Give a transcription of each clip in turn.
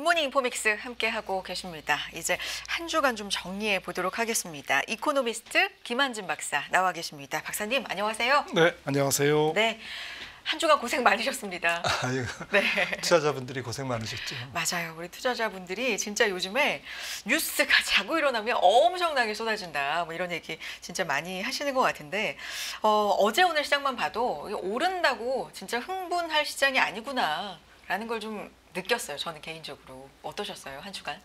굿모닝 인포믹스 함께하고 계십니다. 이제 한 주간 좀 정리해 보도록 하겠습니다. 이코노미스트 김한진 박사 나와 계십니다. 박사님 안녕하세요. 네, 안녕하세요. 네, 한 주간 고생 많으셨습니다. 아유, 네. 투자자분들이 고생 많으셨죠. 맞아요. 우리 투자자분들이 진짜 요즘에 뉴스가 자고 일어나면 엄청나게 쏟아진다. 뭐 이런 얘기 진짜 많이 하시는 것 같은데 어제 오늘 시장만 봐도 오른다고 진짜 흥분할 시장이 아니구나라는 걸 좀 느꼈어요. 저는 개인적으로. 어떠셨어요? 한 주간?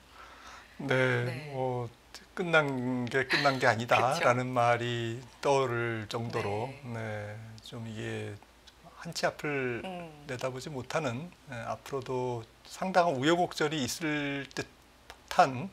네, 뭐 끝난 게 아니다라는 말이 떠오를 정도로 좀 이게 한치 앞을 내다보지 못하는 앞으로도 상당한 우여곡절이 있을 듯한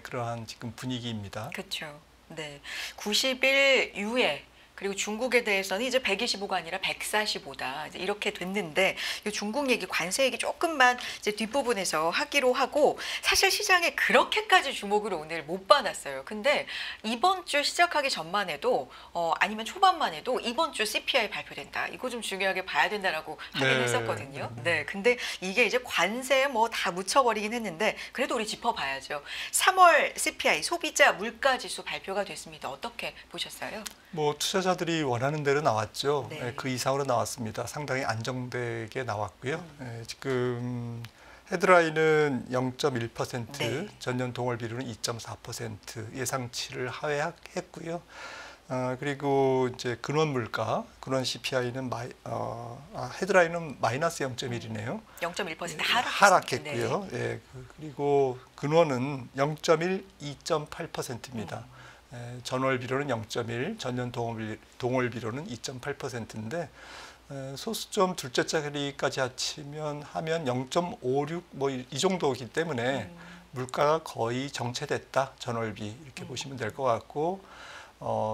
그러한 지금 분위기입니다. 그렇죠. 네, 90일 이후에 그리고 중국에 대해서는 이제 125가 아니라 145다. 이제 이렇게 됐는데 이 중국 얘기, 관세 얘기 조금만 이제 뒷부분에서 하기로 하고 사실 시장에 그렇게까지 주목을 오늘 못 받았어요. 근데 이번 주 시작하기 전만 해도 아니면 초반만 해도 이번 주 CPI 발표된다. 이거 좀 중요하게 봐야 된다라고 하긴 했었거든요. 네, 근데 이게 이제 관세에 뭐 다 묻혀버리긴 했는데 그래도 우리 짚어봐야죠. 3월 CPI 소비자 물가지수 발표가 됐습니다. 어떻게 보셨어요? 뭐 투자자들이 원하는 대로 나왔죠. 네. 그 이상으로 나왔습니다. 상당히 안정되게 나왔고요. 지금 헤드라인은 0.1%, 네. 전년 동월 비율은 2.4% 예상치를 하회했고요. 그리고 이제 근원 물가, 근원 CPI는 헤드라인은 마이너스 0.1이네요. 0.1% 하락했고요. 예, 그리고 근원은 0.1, 2.8%입니다. 전월 비료는 0.1, 전년 동월 비료는 2.8%인데 소수점 둘째 자리까지 하면 0.56 뭐 이 정도이기 때문에 물가가 거의 정체됐다. 전월비 이렇게 보시면 될 것 같고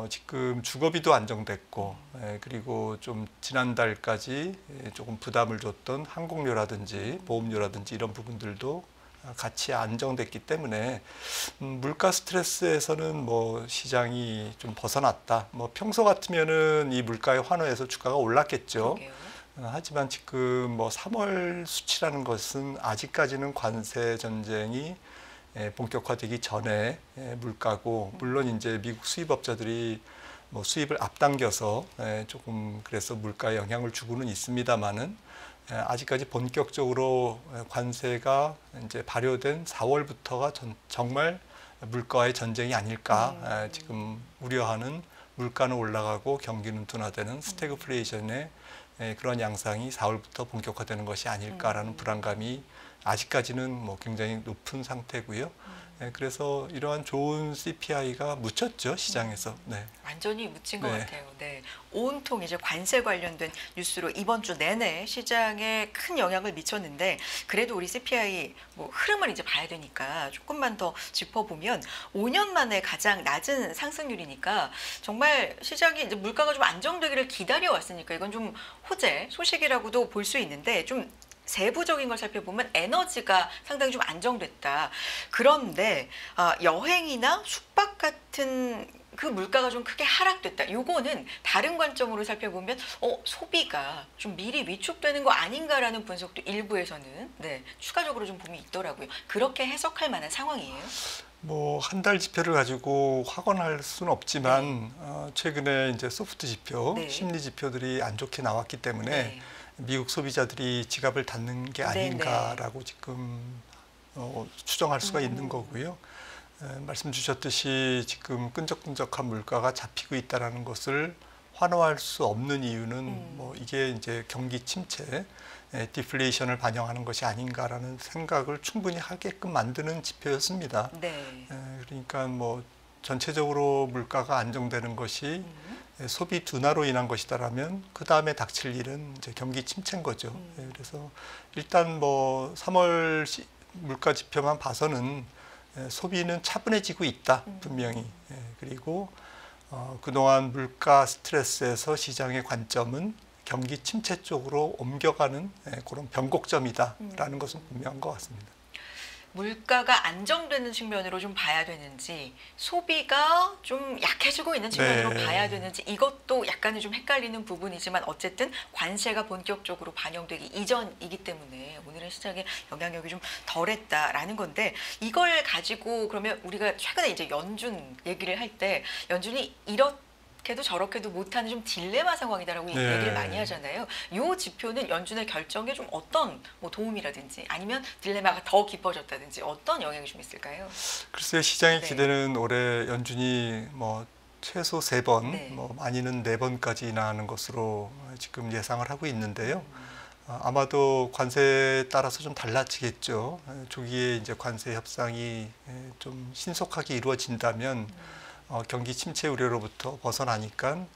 지금 주거비도 안정됐고 그리고 좀 지난달까지 조금 부담을 줬던 항공료라든지 보험료라든지 이런 부분들도 같이 안정됐기 때문에 물가 스트레스에서는 뭐 시장이 좀 벗어났다. 뭐 평소 같으면은 이 물가에 환호해서 주가가 올랐겠죠. 하지만 지금 뭐 3월 수치라는 것은 아직까지는 관세 전쟁이 본격화되기 전에 물가고, 물론 이제 미국 수입업자들이 뭐 수입을 앞당겨서 조금 그래서 물가에 영향을 주고는 있습니다만은 아직까지 본격적으로 관세가 이제 발효된 4월부터가 정말 물가의 전쟁이 아닐까. 지금 우려하는 물가는 올라가고 경기는 둔화되는 스태그플레이션의 그런 양상이 4월부터 본격화되는 것이 아닐까라는 불안감이 아직까지는 뭐 굉장히 높은 상태고요. 그래서 이러한 좋은 CPI가 묻혔죠, 시장에서. 네. 완전히 묻힌 것 같아요. 네. 온통 이제 관세 관련된 뉴스로 이번 주 내내 시장에 큰 영향을 미쳤는데 그래도 우리 CPI 뭐 흐름을 이제 봐야 되니까 조금만 더 짚어보면 5년 만에 가장 낮은 상승률이니까 정말 시장이 이제 물가가 좀 안정되기를 기다려왔으니까 이건 좀 호재 소식이라고도 볼 수 있는데 좀 세부적인 걸 살펴보면 에너지가 상당히 좀 안정됐다. 그런데 여행이나 숙박 같은 그 물가가 좀 크게 하락됐다. 요거는 다른 관점으로 살펴보면 소비가 좀 미리 위축되는 거 아닌가라는 분석도 일부에서는 추가적으로 좀 봄이 있더라고요. 그렇게 해석할 만한 상황이에요? 뭐 한 달 지표를 가지고 확언할 수는 없지만 최근에 이제 소프트 지표, 심리 지표들이 안 좋게 나왔기 때문에 미국 소비자들이 지갑을 닫는 게 아닌가라고 지금 추정할 수가 있는 거고요. 말씀 주셨듯이 지금 끈적끈적한 물가가 잡히고 있다는 것을 환호할 수 없는 이유는 뭐 이게 이제 경기 침체, 디플레이션을 반영하는 것이 아닌가라는 생각을 충분히 하게끔 만드는 지표였습니다. 그러니까 뭐 전체적으로 물가가 안정되는 것이 소비 둔화로 인한 것이다라면 그 다음에 닥칠 일은 이제 경기 침체인 거죠. 그래서 일단 뭐 3월 물가 지표만 봐서는 소비는 차분해지고 있다, 분명히. 그리고 그동안 물가 스트레스에서 시장의 관점은 경기 침체 쪽으로 옮겨가는 그런 변곡점이다라는 것은 분명한 것 같습니다. 물가가 안정되는 측면으로 좀 봐야 되는지 소비가 좀 약해지고 있는 측면으로 네. 봐야 되는지 이것도 약간은 좀 헷갈리는 부분이지만 어쨌든 관세가 본격적으로 반영되기 이전이기 때문에 오늘의 시장에 영향력이 좀 덜했다라는 건데 이걸 가지고 그러면 우리가 최근에 이제 연준 얘기를 할 때 연준이 이렇게도 저렇게도 못하는 좀 딜레마 상황이다라고 네. 얘기를 많이 하잖아요. 이 지표는 연준의 결정에 좀 어떤 뭐 도움이라든지 아니면 딜레마가 더 깊어졌다든지 어떤 영향이 좀 있을까요? 글쎄요, 시장의 네. 기대는 올해 연준이 뭐 최소 3번, 네. 뭐 많이는 4번까지 인하하는 것으로 지금 예상을 하고 있는데요. 아마도 관세에 따라서 좀 달라지겠죠. 조기에 이제 관세 협상이 좀 신속하게 이루어진다면 경기 침체 우려로부터 벗어나니까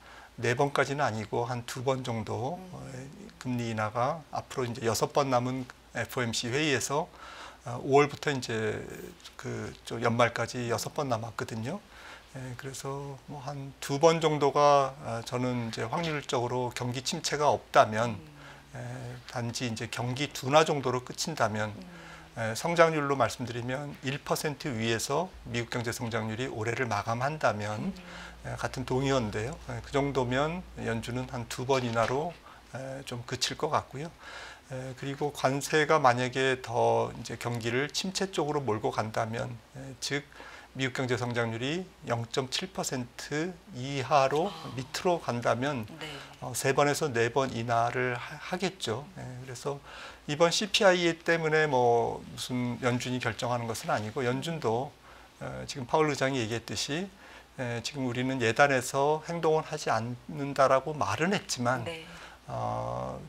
4번까지는 아니고 한 2번 정도 금리 인하가 앞으로 이제 6번 남은 FOMC 회의에서 5월부터 이제 좀 연말까지 6번 남았거든요. 그래서 뭐 한 2번 정도가 저는 이제 확률적으로 경기 침체가 없다면 단지 이제 경기 둔화 정도로 끝인다면 성장률로 말씀드리면 1% 위에서 미국 경제 성장률이 올해를 마감한다면 같은 동의어인데요. 그 정도면 연준은 한 2번 이하로 좀 그칠 것 같고요. 그리고 관세가 만약에 더 이제 경기를 침체 쪽으로 몰고 간다면 즉 미국 경제 성장률이 0.7% 이하로 밑으로 간다면 네. 3번에서 4번 인하를 하겠죠. 그래서 이번 CPI 때문에 뭐 무슨 연준이 결정하는 것은 아니고 연준도 지금 파월 의장이 얘기했듯이 지금 우리는 예단에서 행동을 하지 않는다라고 말은 했지만 네.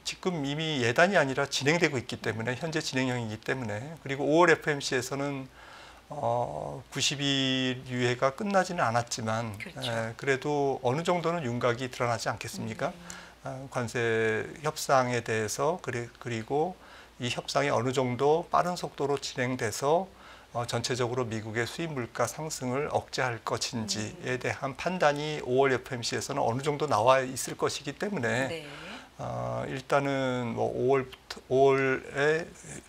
지금 이미 예단이 아니라 진행되고 있기 때문에 현재 진행형이기 때문에 그리고 5월 FMC에서는 90일 유예가 끝나지는 않았지만 그렇죠. 그래도 어느 정도는 윤곽이 드러나지 않겠습니까? 관세 협상에 대해서 그리고 이 협상이 어느 정도 빠른 속도로 진행돼서 전체적으로 미국의 수입 물가 상승을 억제할 것인지에 대한 판단이 5월 FMC에서는 어느 정도 나와 있을 것이기 때문에 네. 일단은 뭐 5월에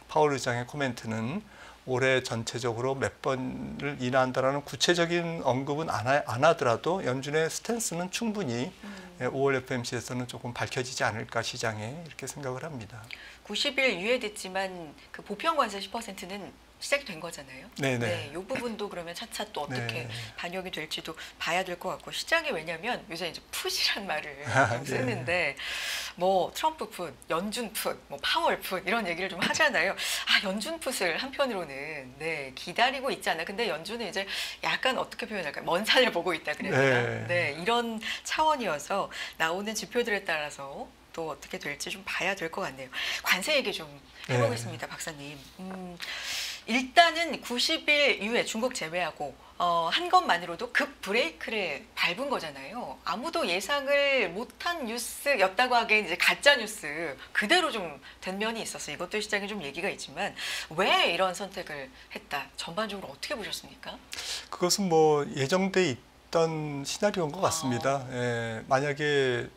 파월 의장의 코멘트는 올해 전체적으로 몇 번을 인하한다라는 구체적인 언급은 안 하더라도 연준의 스탠스는 충분히 5월 FMC에서는 조금 밝혀지지 않을까 시장에 이렇게 생각을 합니다. 90일 유예됐지만 그 보편 관세 10%는 시작이 된 거잖아요. 네네. 네, 이 부분도 그러면 차차 또 어떻게 네. 반영이 될지도 봐야 될 것 같고 시장이 왜냐하면 요새 이제 풋이란 말을 좀 네. 쓰는데 뭐 트럼프 풋, 연준 풋, 뭐 파월 풋 이런 얘기를 좀 하잖아요. 아 연준 풋을 한편으로는 네 기다리고 있지 않나. 근데 연준은 이제 약간 어떻게 표현할까요? 먼 산을 보고 있다 그래야 되나? 네. 네 이런 차원이어서 나오는 지표들에 따라서 또 어떻게 될지 좀 봐야 될 것 같네요. 관세 얘기 좀 해보겠습니다, 박사님. 일단은 90일 이후에 중국 제외하고 한 것만으로도 급 브레이크를 밟은 거잖아요. 아무도 예상을 못한 뉴스였다고 하기엔 이제 가짜 뉴스 그대로 좀 된 면이 있어서 이것도 시장에 좀 얘기가 있지만 왜 이런 선택을 했다? 전반적으로 어떻게 보셨습니까? 그것은 뭐 예정돼 있던 시나리오인 것 같습니다. 만약에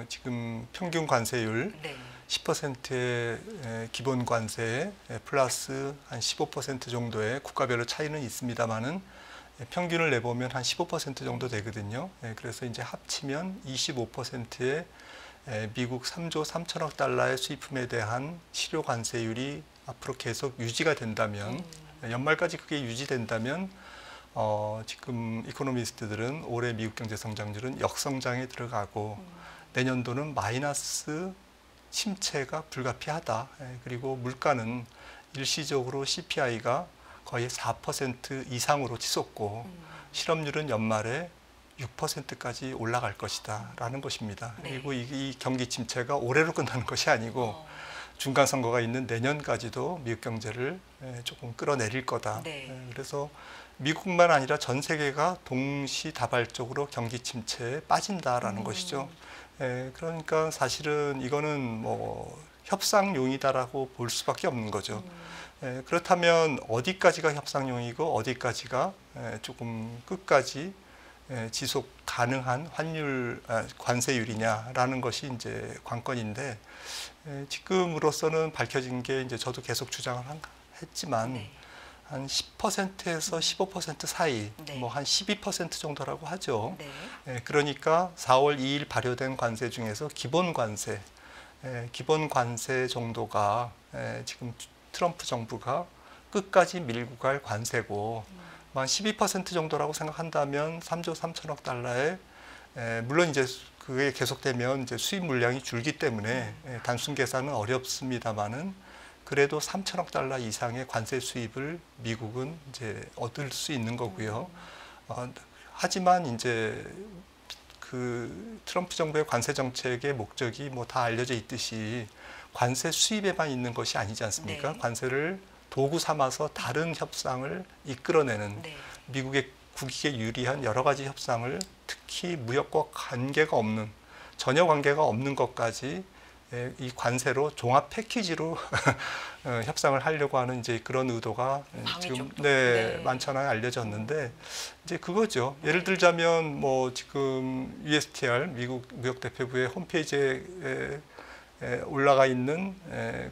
지금 평균 관세율 네. 10%의 기본 관세 플러스 한 15% 정도의 국가별로 차이는 있습니다만은 평균을 내보면 한 15% 정도 되거든요. 그래서 이제 합치면 25%의 미국 3조 3천억 달러의 수입품에 대한 실효 관세율이 앞으로 계속 유지가 된다면 연말까지 그게 유지된다면 지금 이코노미스트들은 올해 미국 경제 성장률은 역성장에 들어가고 내년도는 마이너스 침체가 불가피하다. 그리고 물가는 일시적으로 CPI가 거의 4% 이상으로 치솟고 실업률은 연말에 6%까지 올라갈 것이다 라는 것입니다. 네. 그리고 이 경기 침체가 올해로 끝나는 것이 아니고 중간 선거가 있는 내년까지도 미국 경제를 조금 끌어내릴 거다. 네. 그래서 미국만 아니라 전 세계가 동시다발적으로 경기 침체에 빠진다라는 것이죠. 그러니까 사실은 이거는 뭐 협상용이다라고 볼 수밖에 없는 거죠. 그렇다면 어디까지가 협상용이고 어디까지가 조금 끝까지 지속 가능한 관세율이냐라는 것이 이제 관건인데 지금으로서는 밝혀진 게 이제 저도 계속 주장을 했지만 네. 한 10%에서 15% 사이, 네. 뭐 한 12% 정도라고 하죠. 네. 그러니까 4월 2일 발효된 관세 중에서 기본 관세 정도가 지금 트럼프 정부가 끝까지 밀고 갈 관세고, 한 12% 정도라고 생각한다면 3조 3천억 달러에, 물론 이제 그게 계속되면 이제 수입 물량이 줄기 때문에 단순 계산은 어렵습니다만은, 그래도 3천억 달러 이상의 관세 수입을 미국은 이제 얻을 수 있는 거고요. 하지만 이제 그 트럼프 정부의 관세 정책의 목적이 뭐 다 알려져 있듯이 관세 수입에만 있는 것이 아니지 않습니까? 네. 관세를 도구 삼아서 다른 협상을 이끌어내는, 네. 미국의 국익에 유리한 여러 가지 협상을, 특히 무역과 전혀 관계가 없는 것까지 이 관세로 종합 패키지로 협상을 하려고 하는 이제 그런 의도가 지금 많잖아요. 알려졌는데 이제 그거죠. 예를 들자면 뭐 지금 USTR 미국 무역대표부의 홈페이지에 올라가 있는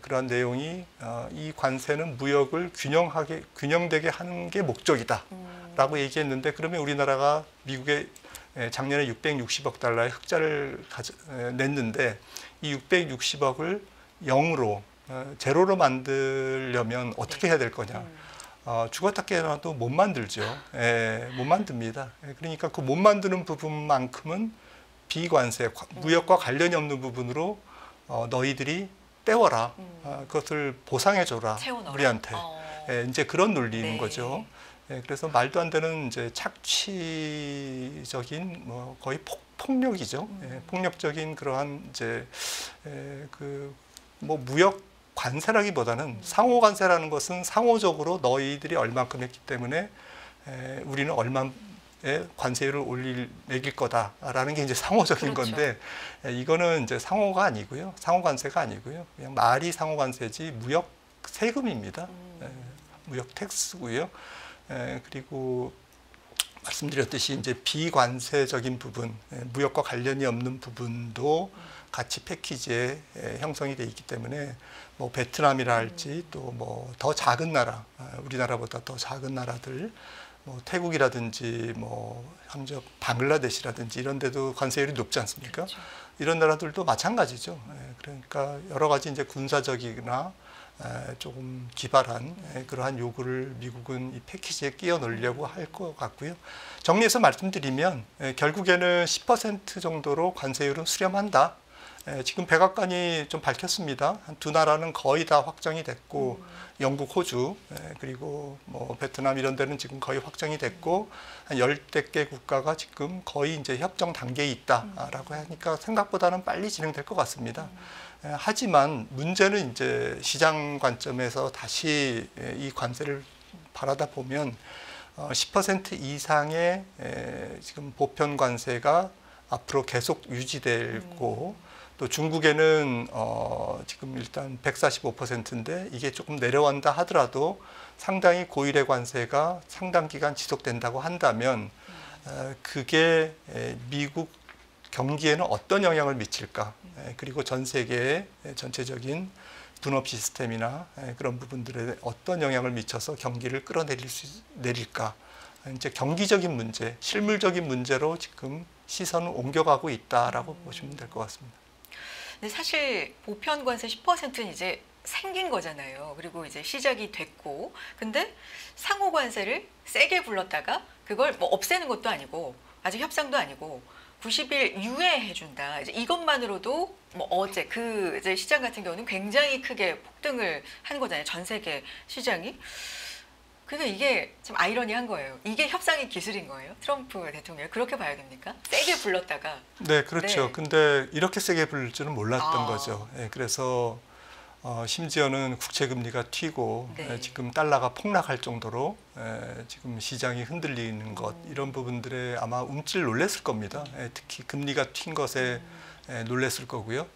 그러한 내용이, 이 관세는 무역을 균형되게 하는 게 목적이다라고 얘기했는데, 그러면 우리나라가 미국에 작년에 660억 달러의 흑자를 냈는데, 이 660억을 제로로 만들려면 어떻게 해야 될 거냐? 죽었다 깨어나도 못 만들죠. 못 만듭니다. 그러니까 그 못 만드는 부분만큼은 비관세, 무역과 관련이 없는 부분으로 너희들이 떼워라. 그것을 보상해줘라. 우리한테. 이제 그런 논리인 거죠. 그래서 말도 안 되는 이제 착취적인 뭐 거의 폭력이죠. 폭력적인 그러한 이제 그 뭐 무역 관세라기보다는 상호 관세라는 것은 상호적으로 너희들이 얼만큼 했기 때문에 우리는 얼마의 관세율을 매길 거다라는 게 이제 상호적인 그렇죠. 건데, 이거는 이제 상호가 아니고요. 상호 관세가 아니고요. 그냥 말이 상호 관세지 무역 세금입니다. 무역 텍스고요. 그리고 말씀드렸듯이 이제 비관세적인 부분, 무역과 관련이 없는 부분도 같이 패키지에 형성이 돼 있기 때문에, 뭐 베트남이라 할지 또 뭐 더 작은 나라, 우리나라보다 더 작은 나라들, 뭐 태국이라든지 뭐 함저 방글라데시라든지 이런 데도 관세율이 높지 않습니까? 그렇죠. 이런 나라들도 마찬가지죠. 그러니까 여러 가지 이제 군사적이나 조금 기발한 그러한 요구를 미국은 이 패키지에 끼워 넣으려고 할 것 같고요. 정리해서 말씀드리면 결국에는 10% 정도로 관세율은 수렴한다. 지금 백악관이 좀 밝혔습니다. 한 두 나라는 거의 다 확정이 됐고, 영국, 호주, 그리고 뭐 베트남 이런 데는 지금 거의 확정이 됐고, 한 10대 개 국가가 지금 거의 이제 협정 단계에 있다라고 하니까 생각보다는 빨리 진행될 것 같습니다. 하지만 문제는 이제 시장 관점에서 다시 이 관세를 바라다 보면 10% 이상의 지금 보편 관세가 앞으로 계속 유지되고, 또 중국에는 지금 일단 145%인데 이게 조금 내려간다 하더라도 상당히 고율의 관세가 상당 기간 지속된다고 한다면, 그게 미국 경기에는 어떤 영향을 미칠까? 그리고 전 세계의 전체적인 분업 시스템이나 그런 부분들에 어떤 영향을 미쳐서 경기를 끌어내릴까? 이제 경기적인 문제, 실물적인 문제로 지금 시선을 옮겨가고 있다라고 보시면 될 것 같습니다. 근데 사실 보편 관세 10%는 이제 생긴 거잖아요. 그리고 이제 시작이 됐고, 근데 상호 관세를 세게 불렀다가 그걸 뭐 없애는 것도 아니고 아직 협상도 아니고 90일 유예해준다. 이제 이것만으로도 뭐 어제 그 이제 시장 같은 경우는 굉장히 크게 폭등을 한 거잖아요. 전 세계 시장이. 그러니까 이게 좀 아이러니한 거예요. 이게 협상의 기술인 거예요. 트럼프 대통령 그렇게 봐야 됩니까? 세게 불렀다가. 네, 그렇죠. 네. 근데 이렇게 세게 부를 줄은 몰랐던 아. 거죠. 그래서 심지어는 국채 금리가 튀고 네. 지금 달러가 폭락할 정도로 지금 시장이 흔들리는 것, 이런 부분들에 아마 움찔 놀랐을 겁니다. 특히 금리가 튄 것에 놀랐을 거고요.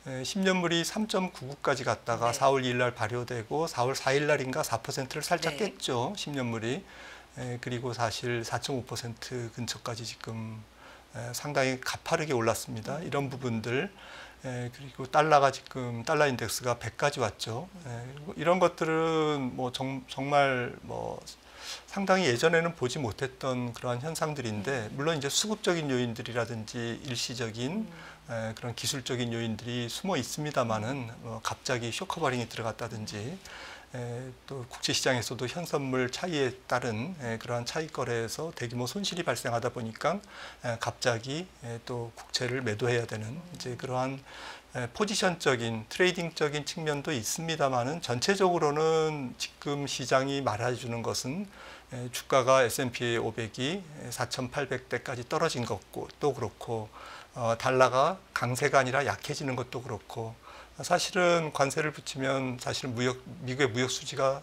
10년물이 3.99까지 갔다가 네. 4월 2일 날 발효되고 4월 4일 날인가 4%를 살짝 네. 깼죠. 10년물이. 그리고 사실 4.5% 근처까지 지금 상당히 가파르게 올랐습니다. 이런 부분들, 그리고 달러가 지금 달러 인덱스가 100까지 왔죠. 이런 것들은 뭐 정말 뭐 상당히 예전에는 보지 못했던 그러한 현상들인데, 물론 이제 수급적인 요인들이라든지 일시적인 그런 기술적인 요인들이 숨어 있습니다만은 갑자기 쇼커버링이 들어갔다든지 또 국제시장에서도 현선물 차이에 따른 그러한 차익 거래에서 대규모 손실이 발생하다 보니까 갑자기 또 국채를 매도해야 되는 이제 그러한 포지션적인 트레이딩적인 측면도 있습니다만은, 전체적으로는 지금 시장이 말해주는 것은 주가가 S&P 500이 4,800대까지 떨어진 것도 그렇고, 달러가 강세가 아니라 약해지는 것도 그렇고, 사실은 관세를 붙이면 사실은 미국의 무역 수지가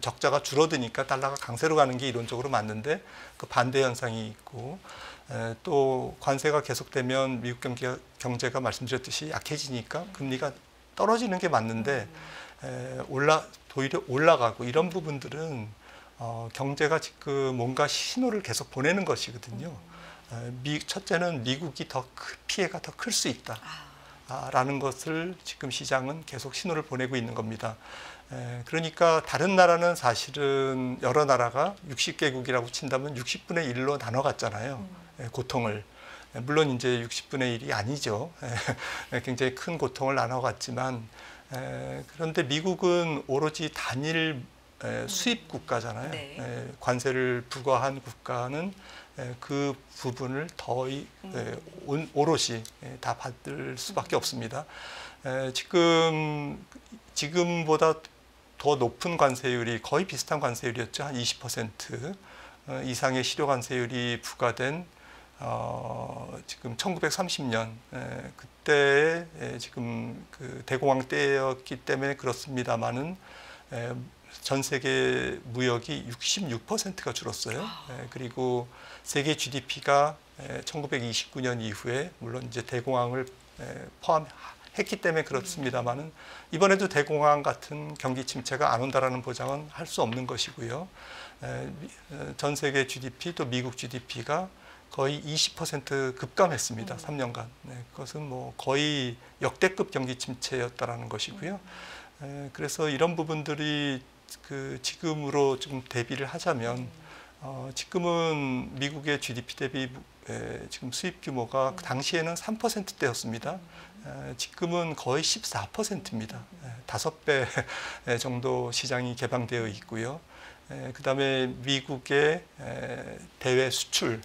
적자가 줄어드니까 달러가 강세로 가는 게 이론적으로 맞는데, 그 반대 현상이 있고, 또 관세가 계속되면 미국 경제가 말씀드렸듯이 약해지니까 금리가 떨어지는 게 맞는데 오히려 올라가고, 이런 부분들은 경제가 지금 뭔가 신호를 계속 보내는 것이거든요. 첫째는 미국이 피해가 더 클 수 있다 라는 것을 지금 시장은 계속 신호를 보내고 있는 겁니다. 그러니까 다른 나라는 사실은 여러 나라가 60개국이라고 친다면 60분의 1로 나눠갔잖아요. 고통을. 물론 이제 60분의 1이 아니죠. 굉장히 큰 고통을 나눠갔지만, 그런데 미국은 오로지 단일 수입 국가잖아요. 네. 관세를 부과한 국가는 그 부분을 오롯이 다 받을 수밖에 없습니다. 지금보다 더 높은 관세율이, 거의 비슷한 관세율이었죠. 한 20% 이상의 실효 관세율이 부과된 지금 1930년 그때 지금 그 대공황 때였기 때문에 그렇습니다만은 전 세계 무역이 66%가 줄었어요. 그리고 세계 GDP가 1929년 이후에, 물론 이제 대공황을 포함했기 때문에 그렇습니다만은, 이번에도 대공황 같은 경기 침체가 안 온다라는 보장은 할 수 없는 것이고요. 전 세계 GDP 또 미국 GDP가 거의 20% 급감했습니다. 3년간. 그것은 뭐 거의 역대급 경기 침체였다라는 것이고요. 그래서 이런 부분들이 지금으로 좀 대비를 하자면, 지금은 미국의 GDP 대비 지금 수입 규모가 그 당시에는 3%대였습니다. 지금은 거의 14%입니다. 5배 정도 시장이 개방되어 있고요. 그다음에 미국의 대외 수출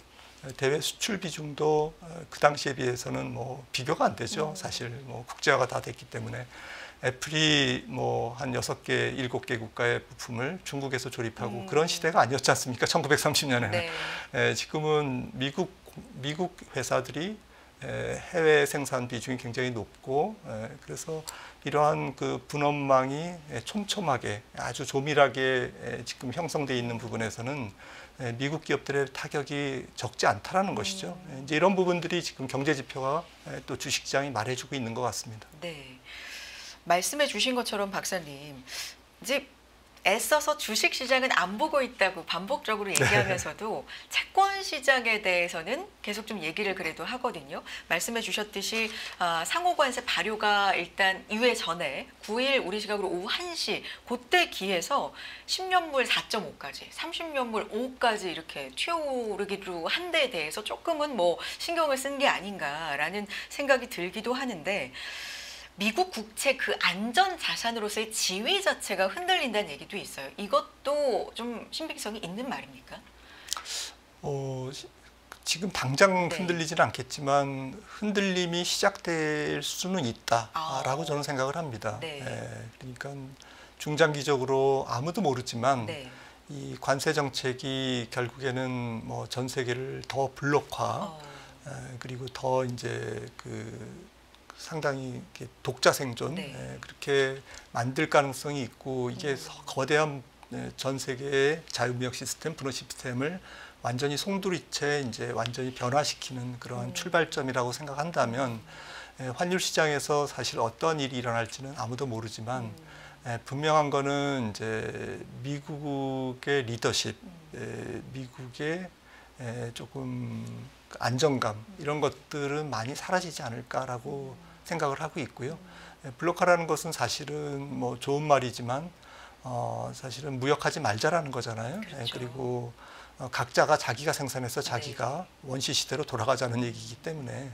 비중도 그 당시에 비해서는 뭐 비교가 안 되죠. 사실 뭐 국제화가 다 됐기 때문에. 애플이 뭐 한 6개, 7개 국가의 부품을 중국에서 조립하고 그런 시대가 아니었지 않습니까? 1930년에는. 네. 지금은 미국 회사들이 해외 생산 비중이 굉장히 높고, 그래서 이러한 그 분업망이 촘촘하게 아주 조밀하게 지금 형성되어 있는 부분에서는 미국 기업들의 타격이 적지 않다라는 것이죠. 이제 이런 부분들이 지금 경제 지표가 또 주식시장이 말해주고 있는 것 같습니다. 네. 말씀해 주신 것처럼 박사님, 이제 애써서 주식 시장은 안 보고 있다고 반복적으로 얘기하면서도 채권 시장에 대해서는 계속 좀 얘기를 그래도 하거든요. 말씀해 주셨듯이 상호관세 발효가 일단 2회 전에 9일 우리 시각으로 오후 1시 그때 기해서 10년물 4.5까지 30년물 5까지 이렇게 튀어오르기로 한 데에 대해서 조금은 뭐 신경을 쓴 게 아닌가라는 생각이 들기도 하는데, 미국 국채 그 안전 자산으로서의 지위 자체가 흔들린다는 얘기도 있어요. 이것도 좀 신빙성이 있는 말입니까? 지금 당장 네. 흔들리지는 않겠지만 흔들림이 시작될 수는 있다라고 저는 생각을 합니다. 네. 그러니까 중장기적으로 아무도 모르지만 네. 이 관세 정책이 결국에는 뭐 전 세계를 더 블록화, 그리고 더 이제 상당히 독자 생존, 네. 그렇게 만들 가능성이 있고, 이게 거대한 전 세계의 자유무역 시스템, 분호 시스템을 완전히 송두리째 이제 완전히 변화시키는 그러한 출발점이라고 생각한다면, 환율 시장에서 사실 어떤 일이 일어날지는 아무도 모르지만, 분명한 거는 이제 미국의 리더십, 미국의 조금 안정감, 이런 것들은 많이 사라지지 않을까라고 생각을 하고 있고요. 블록하라는 것은 사실은 뭐 좋은 말이지만 사실은 무역하지 말자라는 거잖아요. 그렇죠. 그리고 각자가 자기가 생산해서 자기가 원시 시대로 돌아가자는 얘기이기 때문에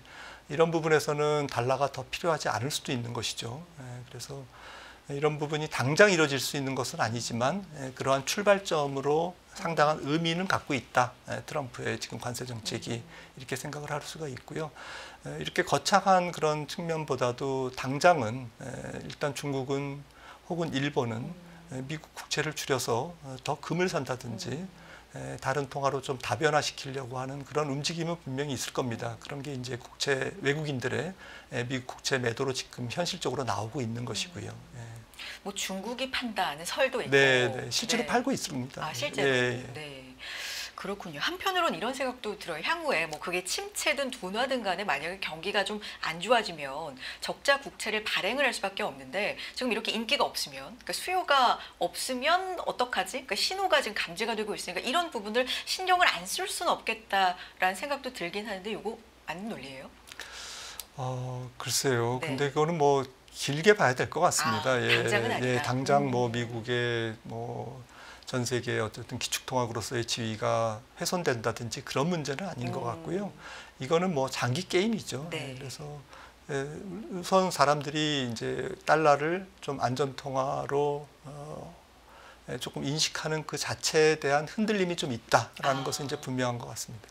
이런 부분에서는 달러가 더 필요하지 않을 수도 있는 것이죠. 그래서 이런 부분이 당장 이루어질 수 있는 것은 아니지만 그러한 출발점으로 상당한 의미는 갖고 있다. 트럼프의 지금 관세 정책이 이렇게 생각을 할 수가 있고요. 이렇게 거창한 그런 측면보다도 당장은 일단 중국은 혹은 일본은 미국 국채를 줄여서 더 금을 산다든지 다른 통화로 좀 다변화시키려고 하는 그런 움직임은 분명히 있을 겁니다. 그런 게 이제 외국인들의 미국 국채 매도로 지금 현실적으로 나오고 있는 것이고요. 뭐 중국이 판다는 설도 있고. 네, 실제로 네. 팔고 있습니다. 아, 실제로. 네. 그렇군요. 한편으로는 이런 생각도 들어요. 향후에 뭐 그게 침체든 둔화든 간에 만약에 경기가 좀 안 좋아지면 적자 국채를 발행을 할 수밖에 없는데 지금 이렇게 인기가 없으면, 그러니까 수요가 없으면 어떡하지? 그러니까 신호가 지금 감지가 되고 있으니까 이런 부분을 신경을 안 쓸 수는 없겠다라는 생각도 들긴 하는데 이거 맞는 논리예요? 글쎄요. 네. 근데 그거는 뭐 길게 봐야 될 것 같습니다. 당장은 아니다. 당장 뭐 미국의 뭐 전 세계의 어쨌든 기축통화국으로서의 지위가 훼손된다든지 그런 문제는 아닌 것 같고요. 이거는 뭐 장기 게임이죠. 네. 그래서 우선 사람들이 이제 달러를 좀 안전통화로 조금 인식하는 그 자체에 대한 흔들림이 좀 있다라는 것은 이제 분명한 것 같습니다.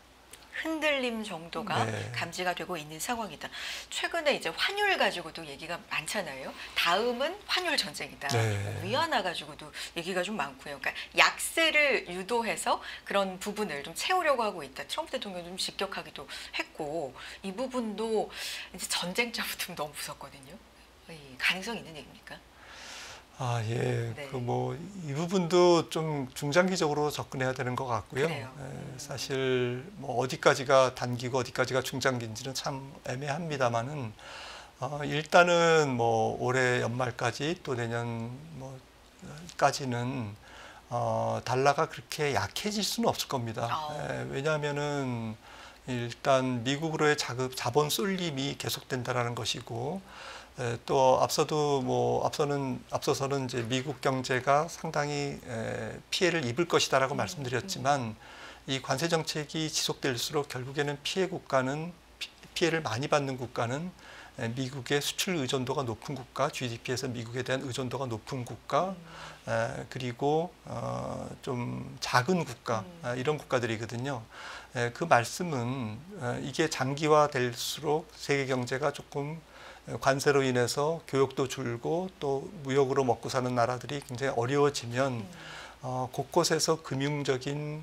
흔들림 정도가 네. 감지가 되고 있는 상황이다. 최근에 이제 환율 가지고도 얘기가 많잖아요. 다음은 환율 전쟁이다. 네. 위안화 가지고도 얘기가 좀 많고요. 그러니까 약세를 유도해서 그런 부분을 좀 채우려고 하고 있다. 트럼프 대통령이 좀 직격하기도 했고 이 부분도 이제 전쟁자 붙으면 너무 무섭거든요. 가능성 있는 얘기입니까? 예. 네. 이 부분도 좀 중장기적으로 접근해야 되는 것 같고요. 그래요. 사실 뭐 어디까지가 단기고 어디까지가 중장기인지는 참 애매합니다만은 일단은 뭐 올해 연말까지 또 내년 뭐까지는 달러가 그렇게 약해질 수는 없을 겁니다. 왜냐하면은 일단 미국으로의 자본 쏠림이 계속된다라는 것이고. 또 앞서서는 이제 미국 경제가 상당히 피해를 입을 것이다라고 말씀드렸지만 이 관세 정책이 지속될수록 결국에는 피해를 많이 받는 국가는 미국의 수출 의존도가 높은 국가, GDP에서 미국에 대한 의존도가 높은 국가, 그리고 좀 작은 국가 이런 국가들이거든요. 그 말씀은 이게 장기화될수록 세계 경제가 조금 관세로 인해서 교역도 줄고 또 무역으로 먹고 사는 나라들이 굉장히 어려워지면 곳곳에서 금융적인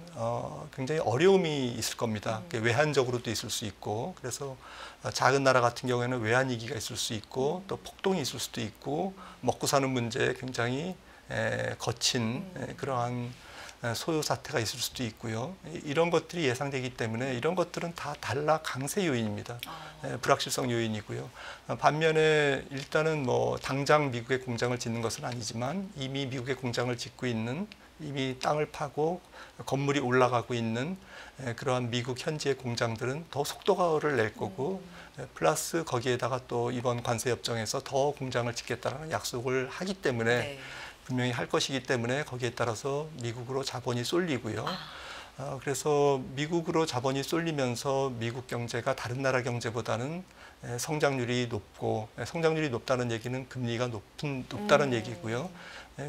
굉장히 어려움이 있을 겁니다. 외환적으로도 있을 수 있고 그래서 작은 나라 같은 경우에는 외환 위기가 있을 수 있고 또 폭동이 있을 수도 있고 먹고 사는 문제에 굉장히 거친 그러한 소요 사태가 있을 수도 있고요. 이런 것들이 예상되기 때문에 이런 것들은 다 달러 강세 요인입니다. 불확실성 요인이고요. 반면에 일단은 뭐 당장 미국에 공장을 짓는 것은 아니지만 이미 미국에 공장을 짓고 있는 이미 땅을 파고 건물이 올라가고 있는 그러한 미국 현지의 공장들은 더 속도를 낼 거고 플러스 거기에다가 또 이번 관세 협정에서 더 공장을 짓겠다는 약속을 하기 때문에 네. 분명히 할 것이기 때문에 거기에 따라서 미국으로 자본이 쏠리고요. 그래서 미국으로 자본이 쏠리면서 미국 경제가 다른 나라 경제보다는 성장률이 높고 성장률이 높다는 얘기는 금리가 높다는 얘기고요.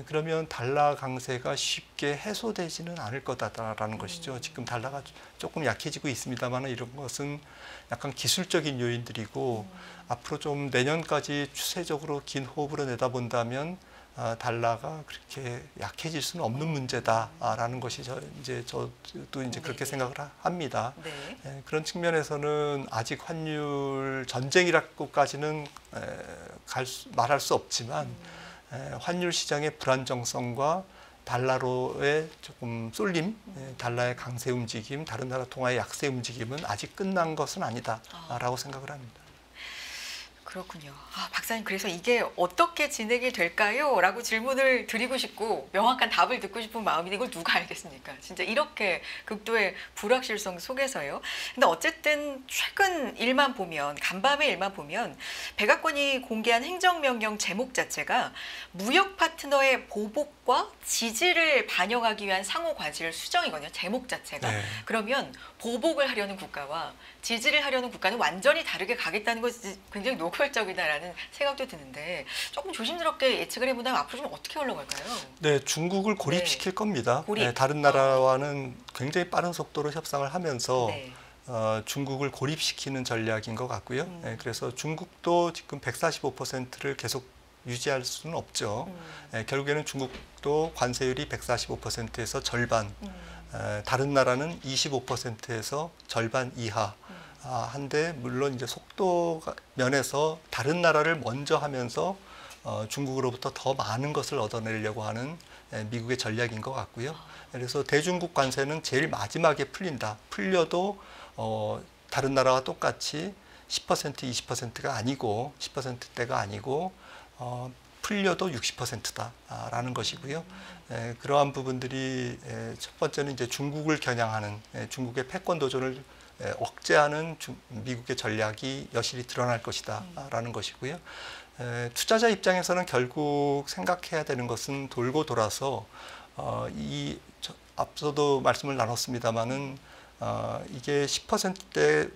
그러면 달러 강세가 쉽게 해소되지는 않을 거다라는 것이죠. 지금 달러가 조금 약해지고 있습니다만 이런 것은 약간 기술적인 요인들이고 앞으로 좀 내년까지 추세적으로 긴 호흡으로 내다본다면 달러가 그렇게 약해질 수는 없는 문제다라는 것이 저도 이제 그렇게 생각을 합니다. 네. 그런 측면에서는 아직 환율 전쟁이라고까지는 말할 수 없지만 환율 시장의 불안정성과 달러로의 조금 쏠림, 달러의 강세 움직임, 다른 나라 통화의 약세 움직임은 아직 끝난 것은 아니다라고 생각을 합니다. 그렇군요. 아, 박사님, 그래서 이게 어떻게 진행이 될까요? 라고 질문을 드리고 싶고 명확한 답을 듣고 싶은 마음인데 이걸 누가 알겠습니까? 진짜 이렇게 극도의 불확실성 속에서요. 근데 어쨌든 최근 일만 보면, 간밤의 일만 보면 백악관이 공개한 행정명령 제목 자체가 무역 파트너의 보복과 지지를 반영하기 위한 상호 과실 수정이거든요. 제목 자체가. 네. 그러면 보복을 하려는 국가와 지지를 하려는 국가는 완전히 다르게 가겠다는 것이 굉장히 노골적이다라는 생각도 드는데 조금 조심스럽게 예측을 해본다면 앞으로 좀 어떻게 흘러갈까요? 네, 중국을 고립시킬 겁니다. 고립. 네, 다른 나라와는 굉장히 빠른 속도로 협상을 하면서 네. 중국을 고립시키는 전략인 것 같고요. 네, 그래서 중국도 지금 145%를 계속 유지할 수는 없죠. 결국에는 중국도 관세율이 145%에서 절반, 다른 나라는 25%에서 절반 이하. 한데 물론 이제 속도 면에서 다른 나라를 먼저 하면서 중국으로부터 더 많은 것을 얻어내려고 하는 미국의 전략인 것 같고요. 그래서 대중국 관세는 제일 마지막에 풀린다. 풀려도 다른 나라와 똑같이 10%, 20%가 아니고 10%대가 아니고 풀려도 60%다라는 것이고요. 그러한 부분들이 첫 번째는 이제 중국을 겨냥하는 중국의 패권 도전을 억제하는 미국의 전략이 여실히 드러날 것이다라는 것이고요. 투자자 입장에서는 결국 생각해야 되는 것은 돌고 돌아서 앞서도 말씀을 나눴습니다마는 이게 10%대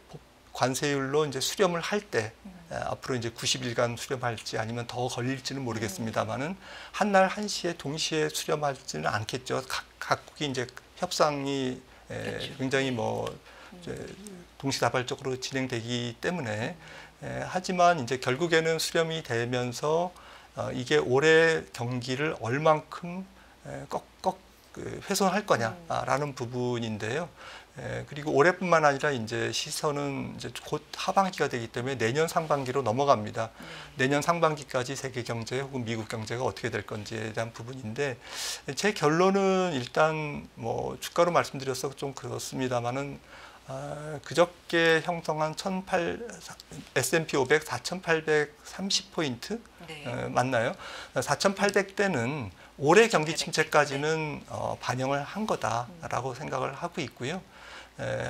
관세율로 이제 수렴을 할 때 앞으로 이제 90일간 수렴할지 아니면 더 걸릴지는 모르겠습니다만은 한날 한시에 동시에 수렴하지는 않겠죠. 각국이 이제 협상이 그렇죠. 굉장히 이제 동시다발적으로 진행되기 때문에 하지만 이제 결국에는 수렴이 되면서 이게 올해 경기를 얼만큼 훼손할 거냐라는 부분인데요. 그리고 올해뿐만 아니라 이제 시선은 이제 곧 하반기가 되기 때문에 내년 상반기로 넘어갑니다. 내년 상반기까지 세계 경제 혹은 미국 경제가 어떻게 될 건지에 대한 부분인데 제 결론은 일단 주가로 말씀드려서 좀 그렇습니다만은 그저께 형성한 S&P 500 4,830포인트 네. 맞나요? 4,800대는 올해 경기 침체까지는 반영을 한 거다라고 생각을 하고 있고요.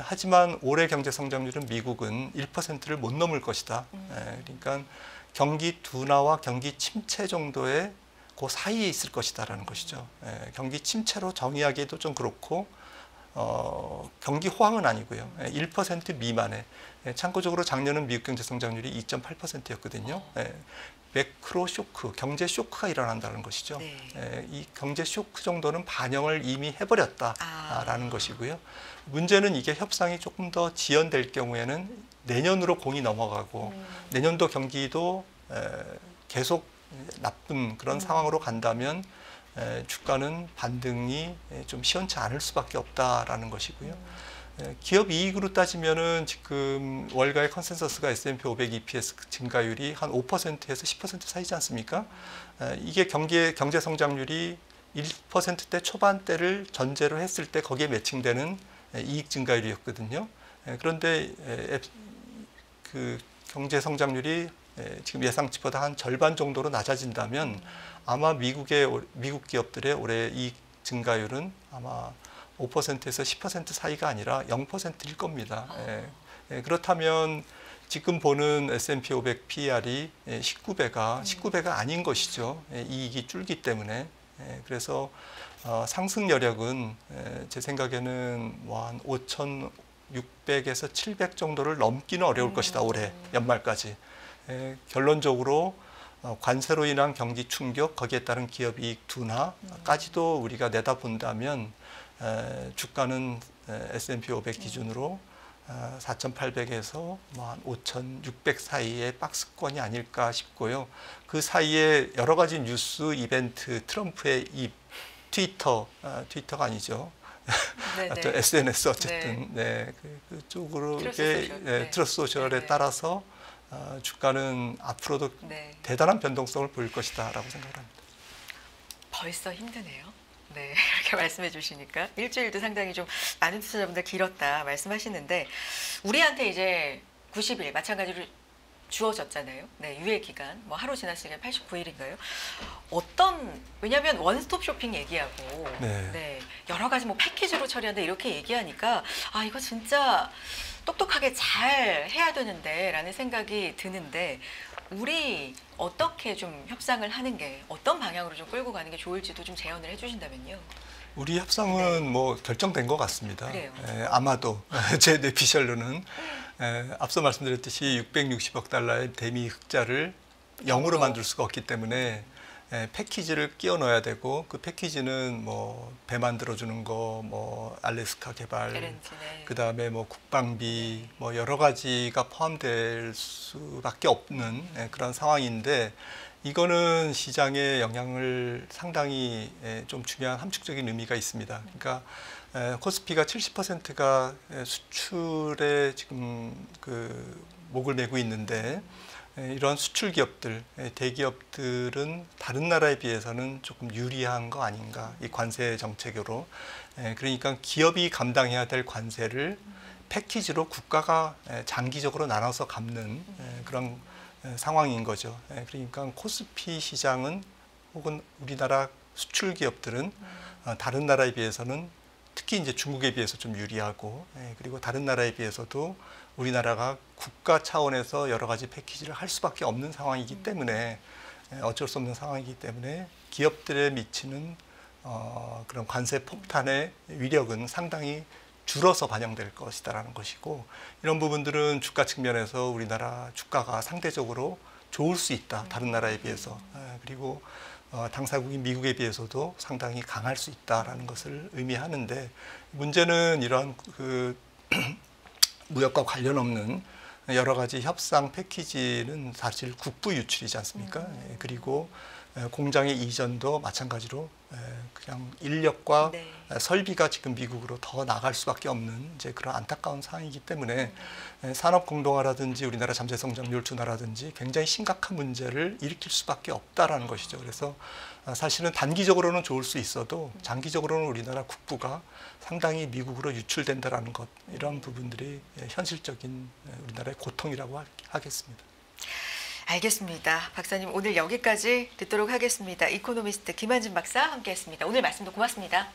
하지만 올해 경제 성장률은 미국은 1%를 못 넘을 것이다. 그러니까 경기 둔화와 경기 침체 정도의 그 사이에 있을 것이다라는 것이죠. 경기 침체로 정의하기도 좀 그렇고 경기 호황은 아니고요. 1% 미만에. 참고적으로 작년은 미국 경제 성장률이 2.8%였거든요. 매크로 쇼크, 경제 쇼크가 일어난다는 것이죠. 네. 이 경제 쇼크 정도는 반영을 이미 해버렸다라는 것이고요. 문제는 이게 협상이 조금 더 지연될 경우에는 내년으로 공이 넘어가고 내년도 경기도 계속 나쁜 그런 상황으로 간다면 주가는 반등이 좀 시원치 않을 수밖에 없다라는 것이고요. 기업 이익으로 따지면은 지금 월가의 컨센서스가 S&P 500 EPS 증가율이 한 5%에서 10% 사이지 않습니까? 이게 경제 성장률이 1%대 초반대를 전제로 했을 때 거기에 매칭되는 이익 증가율이었거든요. 그런데 그 경제 성장률이 지금 예상치보다 한 절반 정도로 낮아진다면 아마 미국 기업들의 올해 이익 증가율은 아마 5%에서 10% 사이가 아니라 0%일 겁니다. 그렇다면 지금 보는 S&P 500 PER이 19배가 아닌 것이죠. 이익이 줄기 때문에. 그래서 상승 여력은 제 생각에는 한 5,600에서 700 정도를 넘기는 어려울 것이다. 올해 연말까지. 결론적으로 관세로 인한 경기 충격, 거기에 따른 기업 이익 둔화까지도 우리가 내다본다면 주가는 S&P 500 기준으로 4,800에서 한 5,600 사이의 박스권이 아닐까 싶고요. 그 사이에 여러 가지 뉴스 이벤트, 트럼프의 입, 트위터가 아니죠. SNS 어쨌든 그쪽으로 트러스 소셜에 따라서 주가는 앞으로도 대단한 변동성을 보일 것이다라고 생각합니다. 벌써 힘드네요. 네, 이렇게 말씀해 주시니까 일주일도 상당히 좀 많은 투자자분들 길었다 말씀하시는데 우리한테 이제 90일 마찬가지로 주어졌잖아요. 네, 유예 기간 뭐 하루 지났으니까 89일인가요? 왜냐하면 원스톱 쇼핑 얘기하고 네. 네, 여러 가지 뭐 패키지로 처리한다 이렇게 얘기하니까 아 이거 진짜 똑똑하게 잘 해야 되는데라는 생각이 드는데 우리 어떻게 좀 협상을 하는 게 어떤 방향으로 좀 끌고 가는 게 좋을지도 좀 제언을 해주신다면요. 우리 협상은 뭐 결정된 것 같습니다. 그래요. 아마도 제 뇌피셜로는 앞서 말씀드렸듯이 660억 달러의 대미 흑자를 0으로 만들 수가 없기 때문에 패키지를 끼워 넣어야 되고 그 패키지는 뭐 배 만들어주는 거, 뭐 알래스카 개발, LNG, 네. 그 다음에 뭐 국방비, 뭐 여러 가지가 포함될 수밖에 없는 그런 상황인데 이거는 시장에 영향을 상당히 좀 중요한 함축적인 의미가 있습니다. 그러니까 코스피가 70%가 수출에 지금 그 목을 매고 있는데 이러한 수출 기업들, 대기업들은 다른 나라에 비해서는 조금 유리한 거 아닌가, 이 관세 정책으로. 그러니까 기업이 감당해야 될 관세를 패키지로 국가가 장기적으로 나눠서 갚는 그런 상황인 거죠. 그러니까 코스피 시장은 혹은 우리나라 수출 기업들은 다른 나라에 비해서는 특히 이제 중국에 비해서 좀 유리하고 그리고 다른 나라에 비해서도 우리나라가 국가 차원에서 여러 가지 패키지를 할 수밖에 없는 상황이기 때문에 어쩔 수 없는 상황이기 때문에 기업들에 미치는 그런 관세 폭탄의 위력은 상당히 줄어서 반영될 것이다라는 것이고 이런 부분들은 주가 측면에서 우리나라 주가가 상대적으로 좋을 수 있다. 다른 나라에 비해서. 그리고 당사국인 미국에 비해서도 상당히 강할 수 있다라는 것을 의미하는데 문제는 이러한 그 무역과 관련 없는 여러 가지 협상 패키지는 사실 국부 유출이지 않습니까? 그리고 공장의 이전도 마찬가지로 그냥 인력과 네. 설비가 지금 미국으로 더 나갈 수밖에 없는 이제 그런 안타까운 상황이기 때문에 산업 공동화라든지 우리나라 잠재 성장률 둔화라든지 굉장히 심각한 문제를 일으킬 수밖에 없다라는 것이죠. 그래서 사실은 단기적으로는 좋을 수 있어도 장기적으로는 우리나라 국부가 상당히 미국으로 유출된다라는 것 이런 부분들이 현실적인 우리나라의 고통이라고 하겠습니다. 알겠습니다. 박사님 오늘 여기까지 듣도록 하겠습니다. 이코노미스트 김한진 박사 함께했습니다. 오늘 말씀도 고맙습니다.